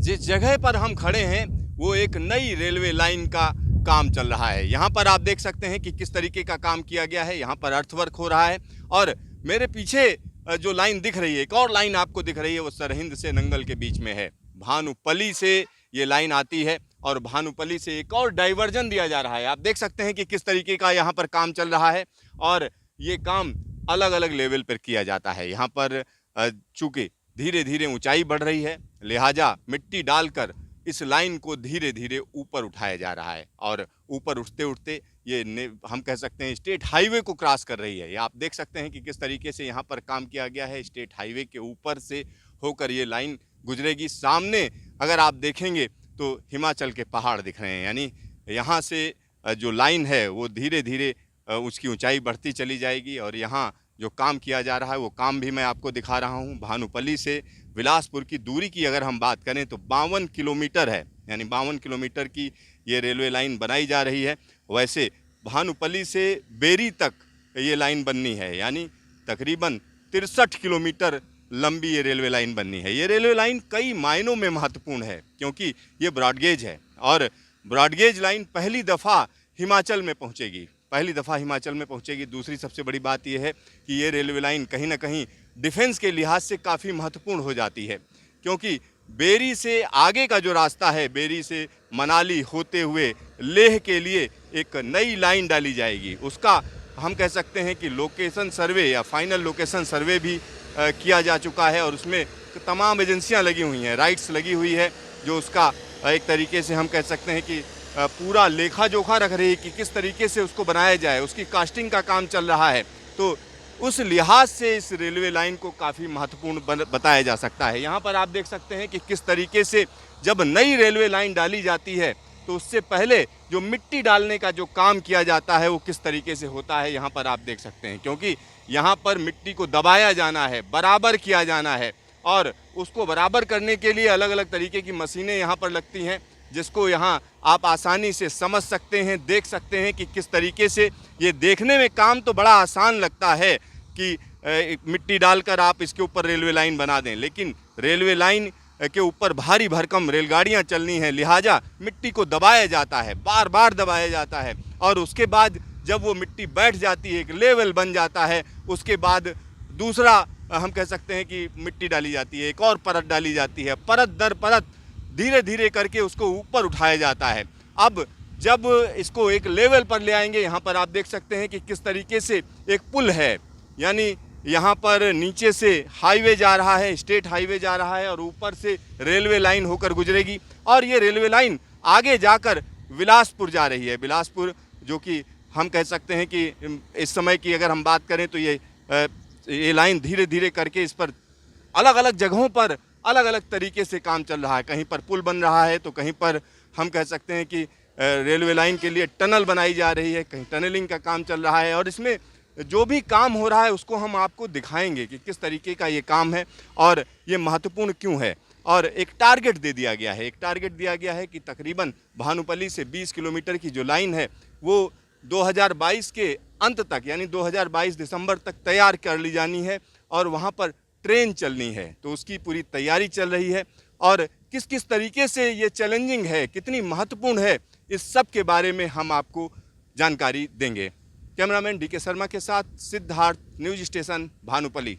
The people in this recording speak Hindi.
जिस जगह पर हम खड़े हैं वो एक नई रेलवे लाइन का काम चल रहा है। यहाँ पर आप देख सकते हैं कि किस तरीके का काम किया गया है। यहाँ पर अर्थवर्क हो रहा है और मेरे पीछे जो लाइन दिख रही है, एक और लाइन आपको दिख रही है, वो सरहिंद से नंगल के बीच में है। भानुपल्ली से ये लाइन आती है और भानुपल्ली से एक और डाइवर्जन दिया जा रहा है। आप देख सकते हैं कि किस तरीके का यहाँ पर काम चल रहा है और ये काम अलग अलग लेवल पर किया जाता है। यहाँ पर चूँकि धीरे धीरे ऊंचाई बढ़ रही है, लिहाजा मिट्टी डालकर इस लाइन को धीरे धीरे ऊपर उठाया जा रहा है और ऊपर उठते उठते ये हम कह सकते हैं स्टेट हाईवे को क्रॉस कर रही है। ये आप देख सकते हैं कि किस तरीके से यहाँ पर काम किया गया है। स्टेट हाईवे के ऊपर से होकर ये लाइन गुजरेगी। सामने अगर आप देखेंगे तो हिमाचल के पहाड़ दिख रहे हैं, यानी यहाँ से जो लाइन है वो धीरे धीरे उसकी ऊंचाई बढ़ती चली जाएगी। और यहाँ जो काम किया जा रहा है वो काम भी मैं आपको दिखा रहा हूँ। भानुपल्ली से बिलासपुर की दूरी की अगर हम बात करें तो 52 किलोमीटर है, यानी 52 किलोमीटर की ये रेलवे लाइन बनाई जा रही है। वैसे भानुपल्ली से बेरी तक ये लाइन बननी है, यानी तकरीबन 63 किलोमीटर लंबी ये रेलवे लाइन बननी है। ये रेलवे लाइन कई मायनों में महत्वपूर्ण है क्योंकि ये ब्रॉडगेज है और ब्रॉडगेज लाइन पहली दफ़ा हिमाचल में पहुँचेगी। दूसरी सबसे बड़ी बात यह है कि ये रेलवे लाइन कहीं ना कहीं डिफेंस के लिहाज से काफ़ी महत्वपूर्ण हो जाती है क्योंकि बेरी से आगे का जो रास्ता है, बेरी से मनाली होते हुए लेह के लिए एक नई लाइन डाली जाएगी। उसका हम कह सकते हैं कि लोकेशन सर्वे या फाइनल लोकेशन सर्वे भी किया जा चुका है और उसमें तमाम एजेंसियां लगी हुई हैं, राइट्स लगी हुई है, जो उसका एक तरीके से हम कह सकते हैं कि पूरा लेखा जोखा रख रही है कि किस तरीके से उसको बनाया जाए। उसकी कास्टिंग का काम चल रहा है, तो उस लिहाज से इस रेलवे लाइन को काफ़ी महत्वपूर्ण बताया जा सकता है। यहाँ पर आप देख सकते हैं कि किस तरीके से जब नई रेलवे लाइन डाली जाती है तो उससे पहले जो मिट्टी डालने का जो काम किया जाता है वो किस तरीके से होता है यहाँ पर आप देख सकते हैं, क्योंकि यहाँ पर मिट्टी को दबाया जाना है, बराबर किया जाना है और उसको बराबर करने के लिए अलग अलग तरीके की मशीनें यहाँ पर लगती हैं, जिसको यहाँ आप आसानी से समझ सकते हैं, देख सकते हैं कि किस तरीके से ये देखने में काम तो बड़ा आसान लगता है कि मिट्टी डालकर आप इसके ऊपर रेलवे लाइन बना दें, लेकिन रेलवे लाइन के ऊपर भारी भरकम रेलगाड़ियाँ चलनी हैं, लिहाजा मिट्टी को दबाया जाता है, बार बार दबाया जाता है और उसके बाद जब वो मिट्टी बैठ जाती है, एक लेवल बन जाता है, उसके बाद दूसरा हम कह सकते हैं कि मिट्टी डाली जाती है, एक और परत डाली जाती है, परत दर परत धीरे धीरे करके उसको ऊपर उठाया जाता है। अब जब इसको एक लेवल पर ले आएंगे, यहाँ पर आप देख सकते हैं कि किस तरीके से एक पुल है, यानी यहाँ पर नीचे से हाईवे जा रहा है, स्टेट हाईवे जा रहा है और ऊपर से रेलवे लाइन होकर गुजरेगी और ये रेलवे लाइन आगे जाकर बिलासपुर जा रही है। बिलासपुर जो कि हम कह सकते हैं कि इस समय की अगर हम बात करें तो ये लाइन धीरे धीरे करके इस पर अलग अलग जगहों पर अलग अलग तरीके से काम चल रहा है। कहीं पर पुल बन रहा है तो कहीं पर हम कह सकते हैं कि रेलवे लाइन के लिए टनल बनाई जा रही है, कहीं टनलिंग का काम चल रहा है और इसमें जो भी काम हो रहा है उसको हम आपको दिखाएंगे कि किस तरीके का ये काम है और ये महत्वपूर्ण क्यों है। और एक टारगेट दे दिया गया है, कि तकरीबन भानुपल्ली से 20 किलोमीटर की जो लाइन है वो 2022 के अंत तक, यानी 2022 दिसंबर तक तैयार कर ली जानी है और वहाँ पर ट्रेन चलनी है, तो उसकी पूरी तैयारी चल रही है और किस किस तरीके से ये चैलेंजिंग है, कितनी महत्वपूर्ण है, इस सब के बारे में हम आपको जानकारी देंगे। कैमरामैन DK शर्मा के साथ सिद्धार्थ, न्यूज़ स्टेशन भानुपल्ली।